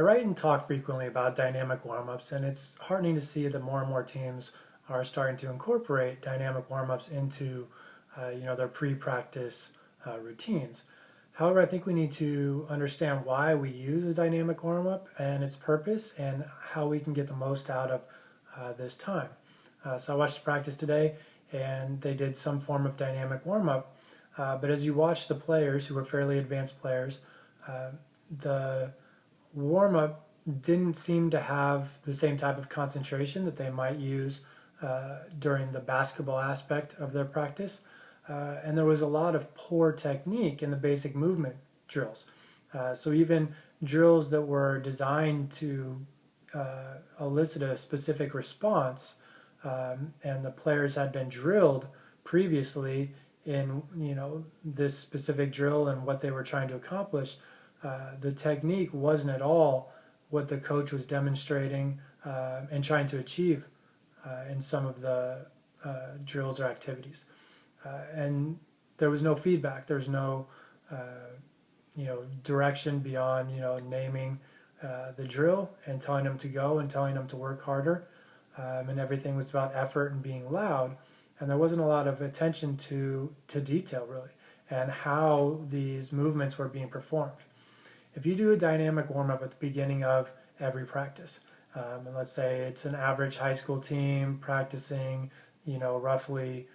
I write and talk frequently about dynamic warm-ups, and it's heartening to see that more and more teams are starting to incorporate dynamic warm-ups into their pre-practice routines. However, I think we need to understand why we use a dynamic warm-up and its purpose and how we can get the most out of this time. So I watched the practice today, and they did some form of dynamic warm-up. But as you watch the players, who were fairly advanced players, the warm up didn't seem to have the same type of concentration that they might use during the basketball aspect of their practice. And there was a lot of poor technique in the basic movement drills. So even drills that were designed to elicit a specific response, and the players had been drilled previously in this specific drill and what they were trying to accomplish, the technique wasn't at all what the coach was demonstrating and trying to achieve in some of the drills or activities. And there was no feedback. There was no direction beyond naming the drill and telling them to go and telling them to work harder. And everything was about effort and being loud. And there wasn't a lot of attention to detail, really, and how these movements were being performed. If you do a dynamic warm-up at the beginning of every practice, and let's say it's an average high school team practicing, roughly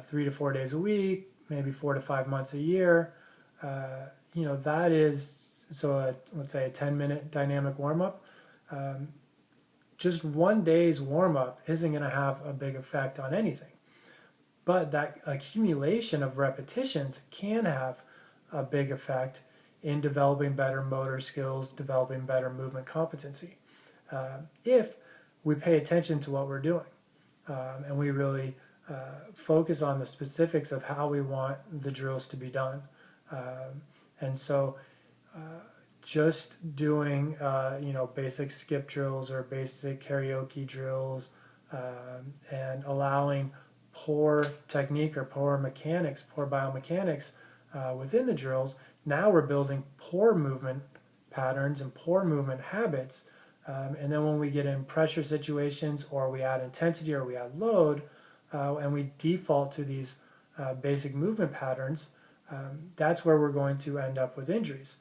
3 to 4 days a week, maybe 4 to 5 months a year, that is, let's say a 10-minute dynamic warm-up. Just one day's warm-up isn't going to have a big effect on anything. But that accumulation of repetitions can have a big effect in developing better motor skills, developing better movement competency, if we pay attention to what we're doing, and we really focus on the specifics of how we want the drills to be done. And so just doing basic skip drills or basic karaoke drills, and allowing poor technique or poor mechanics, poor biomechanics within the drills, now we're building poor movement patterns and poor movement habits. And then when we get in pressure situations, or we add intensity or we add load, and we default to these basic movement patterns, that's where we're going to end up with injuries.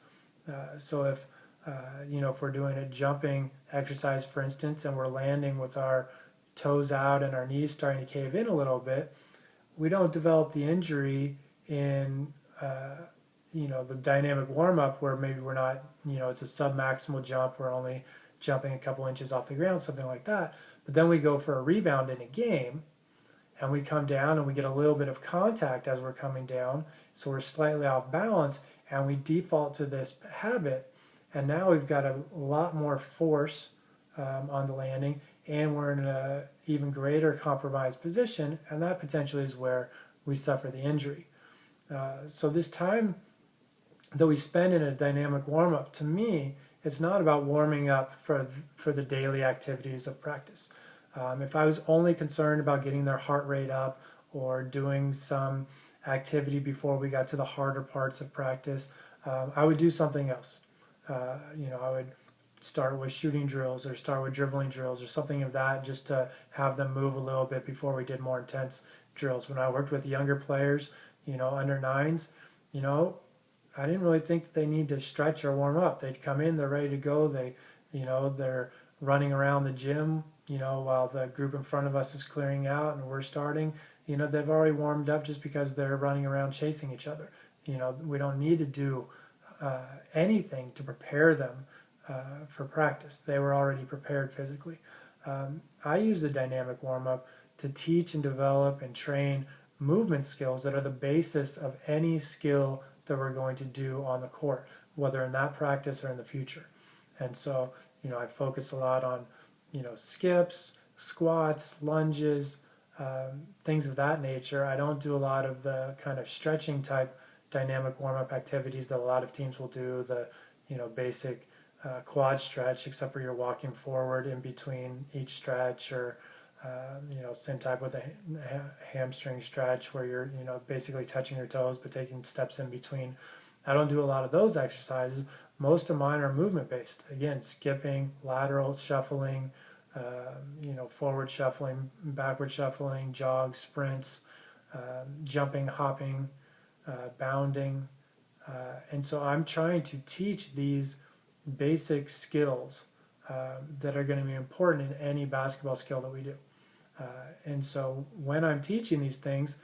So if we're doing a jumping exercise, for instance, and we're landing with our toes out and our knees starting to cave in a little bit, we don't develop the injury in the dynamic warm-up, where maybe we're not, it's a sub-maximal jump, we're only jumping a couple inches off the ground, something like that. But then we go for a rebound in a game, and we come down and we get a little bit of contact as we're coming down, so we're slightly off balance, and we default to this habit, and now we've got a lot more force on the landing, and we're in an even greater compromised position, and that potentially is where we suffer the injury. So this time that we spend in a dynamic warm-up, to me, it's not about warming up for the daily activities of practice. If I was only concerned about getting their heart rate up or doing some activity before we got to the harder parts of practice, I would do something else. I would start with shooting drills or start with dribbling drills or something of that, just to have them move a little bit before we did more intense drills. When I worked with younger players, under nines, I didn't really think that they need to stretch or warm up. They'd come in, they're ready to go. They're running around the gym, while the group in front of us is clearing out and we're starting. They've already warmed up just because they're running around chasing each other. We don't need to do anything to prepare them for practice. They were already prepared physically. I use the dynamic warm-up to teach and develop and train movement skills that are the basis of any skill that we're going to do on the court, whether in that practice or in the future. And so, I focus a lot on, skips, squats, lunges, things of that nature. I don't do a lot of the kind of stretching type dynamic warm-up activities that a lot of teams will do, the, basic quad stretch, except for you're walking forward in between each stretch, or same type with a hamstring stretch, where you're basically touching your toes but taking steps in between. I don't do a lot of those exercises. Most of mine are movement based. Again, skipping, lateral shuffling, forward shuffling, backward shuffling, jogs, sprints, jumping, hopping, bounding. And so I'm trying to teach these basic skills that are going to be important in any basketball skill that we do. And so when I'm teaching these things,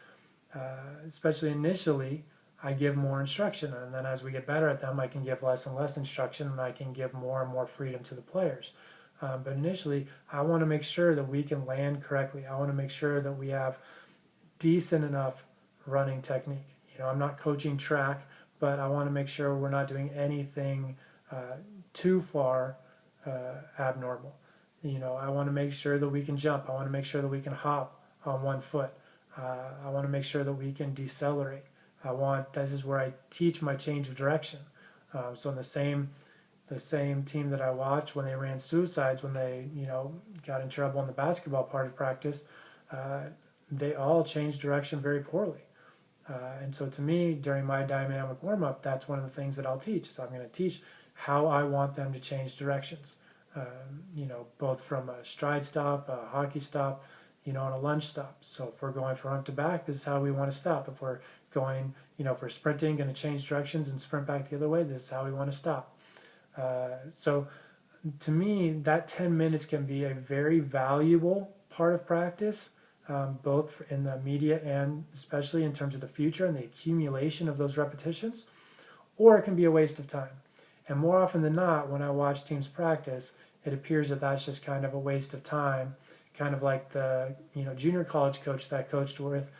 especially initially, I give more instruction, and then as we get better at them, I can give less and less instruction, and I can give more and more freedom to the players. But initially, I want to make sure that we can land correctly. I want to make sure that we have decent enough running technique. I'm not coaching track, but I want to make sure we're not doing anything too far abnormal. I want to make sure that we can jump. I want to make sure that we can hop on one foot. I want to make sure that we can decelerate. This is where I teach my change of direction. So in the same team that I watched, when they ran suicides, when they got in trouble in the basketball part of practice, they all changed direction very poorly. And so to me, during my dynamic warm-up, that's one of the things that I'll teach. So I'm going to teach how I want them to change directions. Both from a stride stop, a hockey stop, and a lunge stop. So if we're going front to back, this is how we want to stop. If we're going, if we're sprinting, going to change directions and sprint back the other way, this is how we want to stop. So to me, that 10 minutes can be a very valuable part of practice, both in the immediate and especially in terms of the future and the accumulation of those repetitions, or it can be a waste of time. And more often than not, when I watch teams practice, it appears that that's just kind of a waste of time, kind of like the junior college coach that I coached with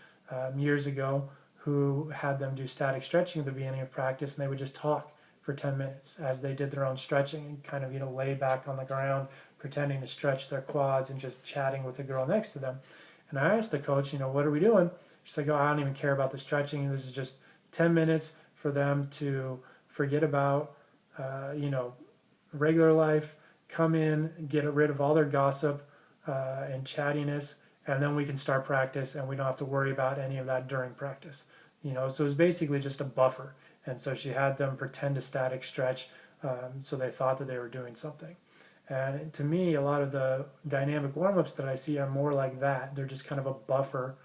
years ago, who had them do static stretching at the beginning of practice, and they would just talk for 10 minutes as they did their own stretching and kind of lay back on the ground, pretending to stretch their quads and just chatting with the girl next to them. And I asked the coach, what are we doing? She's like, oh, I don't even care about the stretching. This is just 10 minutes for them to forget about regular life, come in, get rid of all their gossip and chattiness, and then we can start practice, and we don't have to worry about any of that during practice. So it was basically just a buffer. And so she had them pretend to static stretch, so they thought that they were doing something. And to me, a lot of the dynamic warm-ups that I see are more like that. They're just kind of a buffer,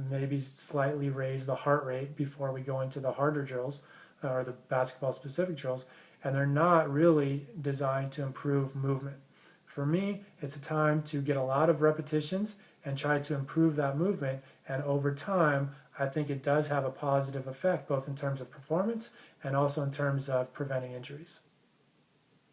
maybe slightly raise the heart rate before we go into the harder drills or the basketball-specific drills, and they're not really designed to improve movement. For me, it's a time to get a lot of repetitions and try to improve that movement, and over time, I think it does have a positive effect, both in terms of performance and also in terms of preventing injuries.